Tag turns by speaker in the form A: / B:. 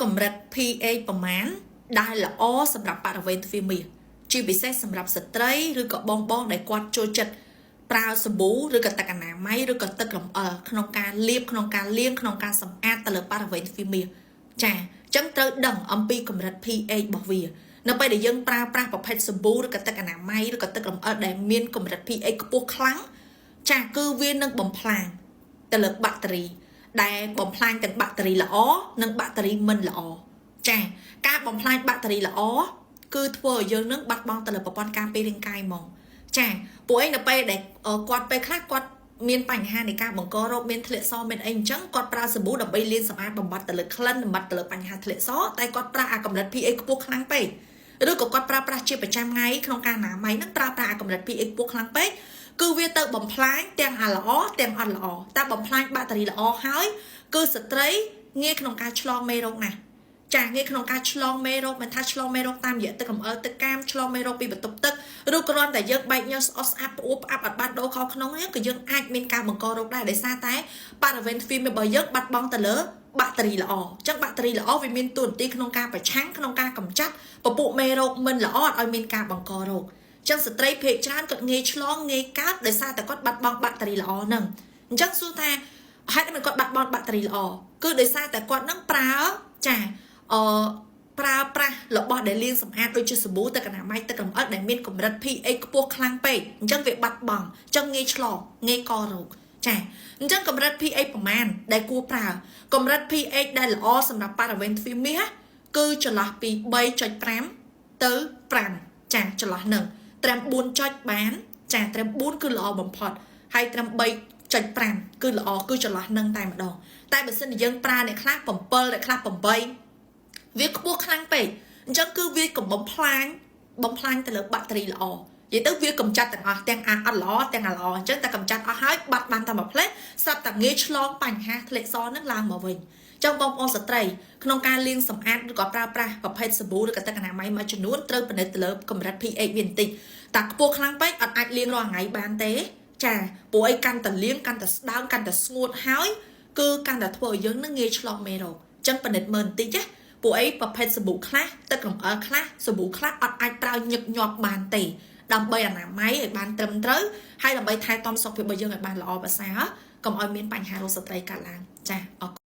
A: កម្រិត pH ប្រមាណដែលល្អសម្រាប់បរិវេណទ្វារមាសជាពិសេសសម្រាប់ស្ត្រីឬក៏បងដែលគាត់ចូលចិត្តប្រើសាប៊ូឬក៏ទឹកអនាម័យឬក៏ទឹករំអិលក្នុងការលាបក្នុងការលាងក្នុងការសម្អាតទៅលើបរិវេណទ្វារមាសចាអញ្ចឹងត្រូវដឹងអំពីកម្រិត pH របស់វានៅពេលដែលយើងប្រើប្រាស់ប្រភេទសាប៊ូឬក៏ទឹកអនាម័យឬក៏ទឹករំអិលដែលមានកម្រិត pH ខ្ពស់ខ្លាំងចាគឺវានឹងបំផ្លាញទៅលើបាក់តេរីដែលបំផ្លាញទាំងបាក់តេរីល្អនិងបាក់តេរីមិនល្អចាការបំផ្លាញបាក់តេរីល្អគឺធ្វើឲ្យយើងនឹងបាត់បង់ទៅលើប្រព័ន្ធការពាររាងកាយហ្មងចាពួកឯងនៅពេលដែលគាត់ពេលខ្លះគាត់មានបញ្ហានៃការបង្ករោគមានធ្លាក់សមានអីអញ្ចឹងគាត់ប្រើសាប៊ូដើម្បីលាងសម្អាតបំបត្តិទៅលើក្លិនបំបត្តិទៅលើបញ្ហាធ្លាក់សតែគាត់ប្រើអាកម្រិត pH ខ្ពស់ខ្លាំងពេកឬក៏គាត់ប្រើប្រាស់ជាប្រចាំថ្ងៃក្នុងការអនាម័យនឹងប្រើប្រាស់អាកម្រិត pH ខ្ពស់ខ្លាំងពេកគឺវាទៅបំផ្លាញទាំងអាល្អទាំងអត់ល្អតែបំផ្លាញបាក់តេរីល្អហើយគឺស្ត្រីងាយក្នុងការឆ្លងមេរោគណាស់ចាងាយក្នុងការឆ្លងមេរោគមិនថាឆ្លងមេរោគតាមរយៈទឹករំអិលទឹកកាមឆ្លងមេរោគពីបន្ទប់ទឹកឬគ្រាន់តែយើងបែកញើសស្អុះស្អាតផ្អួបផ្អាប់អត់បានដូរខុសក្នុងហ្នឹងក៏យើងអាចមានការបង្ករោគដែរដោយសារតែបរិវេណទ្វាររបស់យើងបាត់បង់ទៅលើបាក់តេរីល្អអញ្ចឹងបាក់តេរីល្អវាមានតួនាទីក្នុងការប្រឆាំងក្នុងការកម្ចាត់ពពួកមេរោគមិនល្អឲ្យមានការបង្ករោគចឹងស្ត្រីភេទច្រើនគាត់ងាយឆ្លងងាយកើតដោយសារតែគាត់បាត់បង់បាក់តេរីល្អហ្នឹងអញ្ចឹងសួរថាហេតុអីមិនគាត់បាត់បង់បាក់តេរីល្អគឺដោយសារតែគាត់នឹងប្រើចាប្រើប្រាស់របស់ដែលលាងសម្អាតដូចជាសាប៊ូទឹកអនាម័យទឹករំអិលដែលមានកម្រិត pH ខ្ពស់ខ្លាំងពេកអញ្ចឹងវាបាត់បង់អញ្ចឹងងាយឆ្លងងាយកករោគចាអញ្ចឹងកម្រិត pH ប្រមាណដែលគួរប្រើកម្រិត pH ដែលល្អសម្រាប់បរិវេណទ្វារមាសគឺចន្លោះពី 3.5 ទៅ 5ចាចន្លោះហ្នឹងត្រឹម 4 បានចាត្រឹម 4 គឺល្អបំផុតហើយត្រឹម 3.5 គឺល្អគឺចន្លោះហ្នឹងតែម្ដងតែបើសិនជាយើងប្រើអ្នកខ្លះ7អ្នកខ្លះ8វាខ្ពស់ខ្លាំងពេកអញ្ចឹងគឺវាកំបំផ្លាញទៅលើបាក់តេរីល្អនិយាយទៅវាកម្ចាត់ទាំងអស់ទាំងអាអត់ល្អទាំងអាល្អអញ្ចឹងតែកម្ចាត់អស់ហើយបាត់បានតែមួយផ្លែសត្វតែងាយឆ្លងបញ្ហាធ្លាក់សនឹងឡើងមកវិញចឹងបងប្អូនស្ត្រីក្នុងការលាងសម្អាតឬក៏ប្រើប្រាស់ប្រភេទសាប៊ូឬក៏ទឹកអនាម័យមួយចំនួនត្រូវពិនិត្យទៅលើកម្រិត pH វាបន្តិចតែខ្ពស់ខ្លាំងពេកអត់អាចលាងរាល់ថ្ងៃបានទេចាព្រោះអីកាន់តែលាងកាន់តែស្ដើងកាន់តែស្ងួតហើយគឺកាន់តែធ្វើឲ្យយើងនឹងងាយឆ្លងមេរោគចឹងពិនិត្យមើលបន្តិចណាពួកអីប្រភេទសាប៊ូខ្លះទឹករំអិលខ្លះសាប៊ូខ្លះអត់អាចប្រើញឹកញាប់បានទេដើម្បីអនាម័យឲ្យបានត្រឹមត្រូវហើយដើម្បីថែទាំសុខភាពរបស់យើងឲ្យបានល្អប្រសើរកុំឲ្យមានបញ្ហារោគស្ត្រីកើតឡើងចាអរគុណ